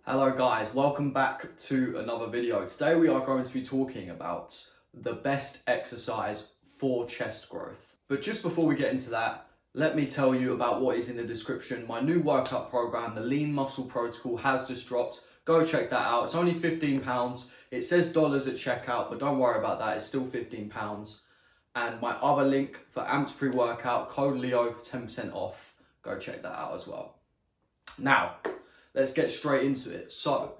Hello guys, welcome back to another video. Today we are going to be talking about the best exercise for chest growth. But just before we get into that, let me tell you about what is in the description. My new workout program, the Lean Muscle Protocol, has just dropped. Go check that out. It's only £15. It says dollars at checkout, but don't worry about that. It's still £15. And my other link for Amped pre-workout, code Leo for 10% off. Go check that out as well. Now, let's get straight into it. So,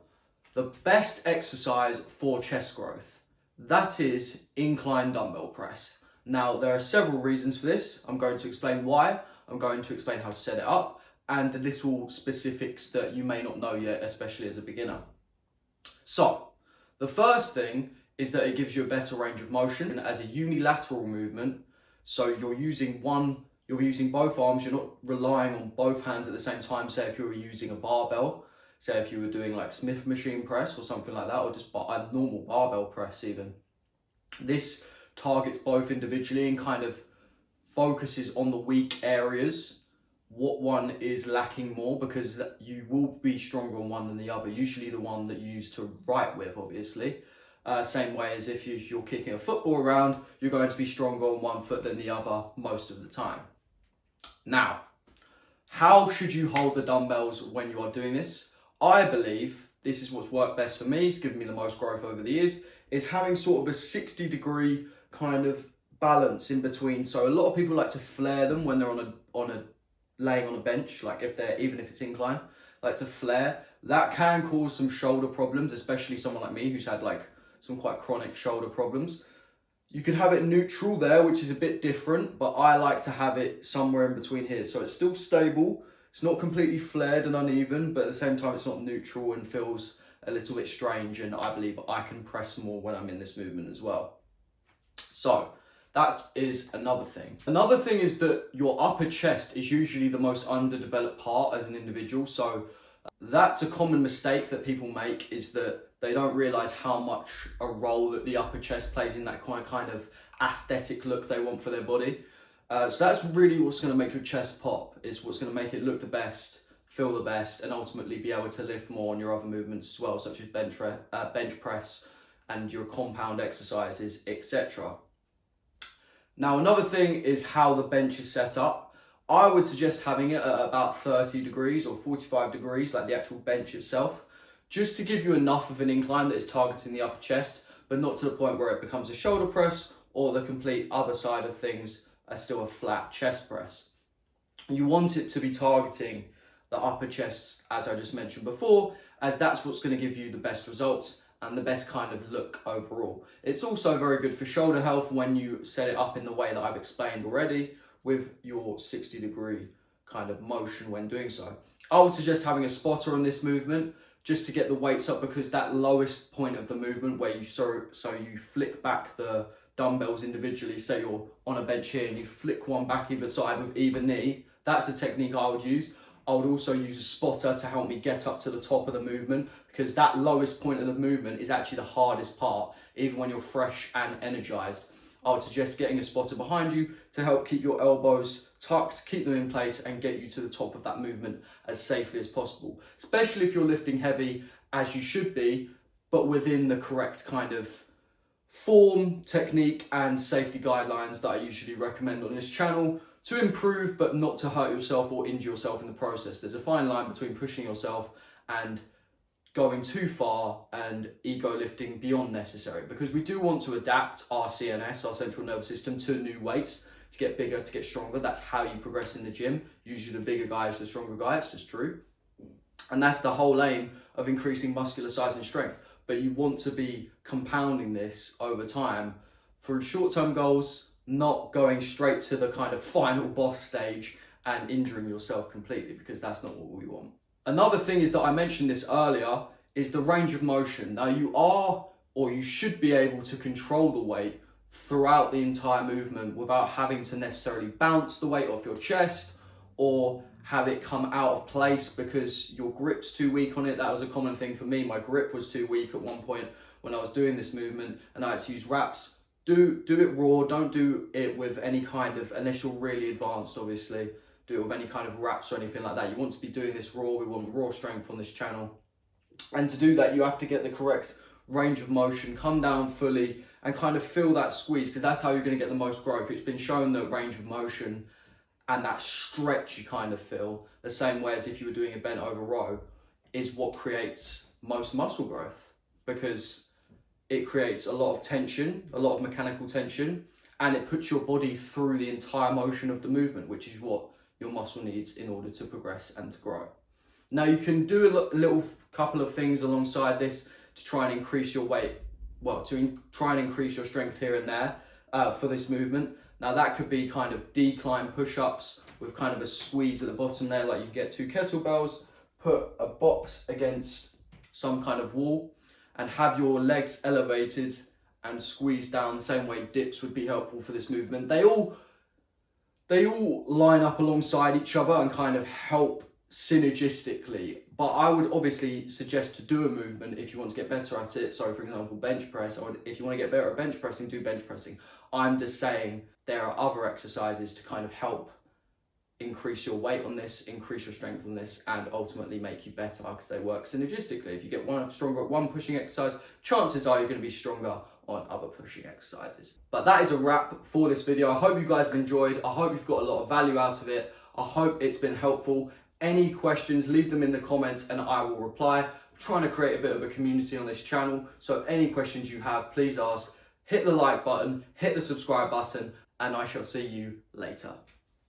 the best exercise for chest growth, that is incline dumbbell press. Now, there are several reasons for this. I'm going to explain why. I'm going to explain how to set it up and the little specifics that you may not know yet, especially as a beginner. So, the first thing is that it gives you a better range of motion as a unilateral movement. So you're using both arms, you're not relying on both hands at the same time. Say if you were using a barbell, say if you were doing like Smith machine press or something like that, or just a normal barbell press even. This targets both individually and kind of focuses on the weak areas, what one is lacking more, because you will be stronger on one than the other, usually the one that you use to write with, obviously. Same way as if you're kicking a football around, you're going to be stronger on one foot than the other most of the time. Now, how should you hold the dumbbells when you are doing this? I believe this is what's worked best for me, it's given me the most growth over the years, is having sort of a 60-degree kind of balance in between. So a lot of people like to flare them when they're laying on a bench, like even if it's incline, like to flare. That can cause some shoulder problems, especially someone like me who's had like some quite chronic shoulder problems. You can have it neutral there, which is a bit different, but I like to have it somewhere in between here. So it's still stable, it's not completely flared and uneven, but at the same time it's not neutral and feels a little bit strange, and I believe I can press more when I'm in this movement as well. So that is another thing. Another thing is that your upper chest is usually the most underdeveloped part as an individual. So that's a common mistake that people make, is that they don't realize how much a role that the upper chest plays in that kind of aesthetic look they want for their body. So that's really what's going to make your chest pop, is what's going to make it look the best, feel the best, and ultimately be able to lift more on your other movements as well, such as bench press and your compound exercises, etc. Now, another thing is how the bench is set up. I would suggest having it at about 30 degrees or 45 degrees, like the actual bench itself, just to give you enough of an incline that is targeting the upper chest, but not to the point where it becomes a shoulder press or the complete other side of things are still a flat chest press. You want it to be targeting the upper chest, as I just mentioned before, as that's what's going to give you the best results and the best kind of look overall. It's also very good for shoulder health when you set it up in the way that I've explained already, with your 60-degree kind of motion when doing so. I would suggest having a spotter on this movement just to get the weights up, because that lowest point of the movement where you you flick back the dumbbells individually, say you're on a bench here and you flick one back either side with either knee, that's the technique I would use. I would also use a spotter to help me get up to the top of the movement, because that lowest point of the movement is actually the hardest part, even when you're fresh and energized. I would suggest getting a spotter behind you to help keep your elbows tucked, keep them in place, and get you to the top of that movement as safely as possible. Especially if you're lifting heavy, as you should be, but within the correct kind of form, technique, and safety guidelines that I usually recommend on this channel to improve, but not to hurt yourself or injure yourself in the process. There's a fine line between pushing yourself and going too far and ego lifting beyond necessary, because we do want to adapt our CNS, our central nervous system, to new weights, to get bigger, to get stronger. That's how you progress in the gym. Usually the bigger guy is the stronger guy, it's just true. And that's the whole aim of increasing muscular size and strength. But you want to be compounding this over time through short-term goals, not going straight to the kind of final boss stage and injuring yourself completely, because that's not what we want. Another thing is that I mentioned this earlier, is the range of motion. Now you should be able to control the weight throughout the entire movement without having to necessarily bounce the weight off your chest or have it come out of place because your grip's too weak on it. That was a common thing for me. My grip was too weak at one point when I was doing this movement, and I had to use wraps. Do it raw, don't do it with any kind of, unless you're really advanced obviously, do it with any kind of wraps or anything like that. You want to be doing this raw. We want raw strength on this channel. And to do that, you have to get the correct range of motion, come down fully, and kind of feel that squeeze, because that's how you're going to get the most growth. It's been shown that range of motion and that stretch you kind of feel, the same way as if you were doing a bent over row, is what creates most muscle growth, because it creates a lot of tension, a lot of mechanical tension, and it puts your body through the entire motion of the movement, which is what your muscle needs in order to progress and to grow. Now you can do a little couple of things alongside this to try and increase your weight, try and increase your strength here and there for this movement. Now that could be kind of decline push-ups with kind of a squeeze at the bottom there, like you get 2 kettlebells, put a box against some kind of wall and have your legs elevated and squeeze down the same way dips would be helpful for this movement. They all line up alongside each other and kind of help synergistically, but I would obviously suggest to do a movement if you want to get better at it. So for example, bench press, or if you want to get better at bench pressing, do bench pressing. I'm just saying there are other exercises to kind of help increase your weight on this, increase your strength on this, and ultimately make you better, because they work synergistically. If you get stronger at one pushing exercise, chances are you're going to be stronger on other pushing exercises. But that is a wrap for this video. I hope you guys have enjoyed. I hope you've got a lot of value out of it. I hope it's been helpful. Any questions, leave them in the comments and I will reply. I'm trying to create a bit of a community on this channel, so any questions you have, please ask. Hit the like button, hit the subscribe button, and I shall see you later.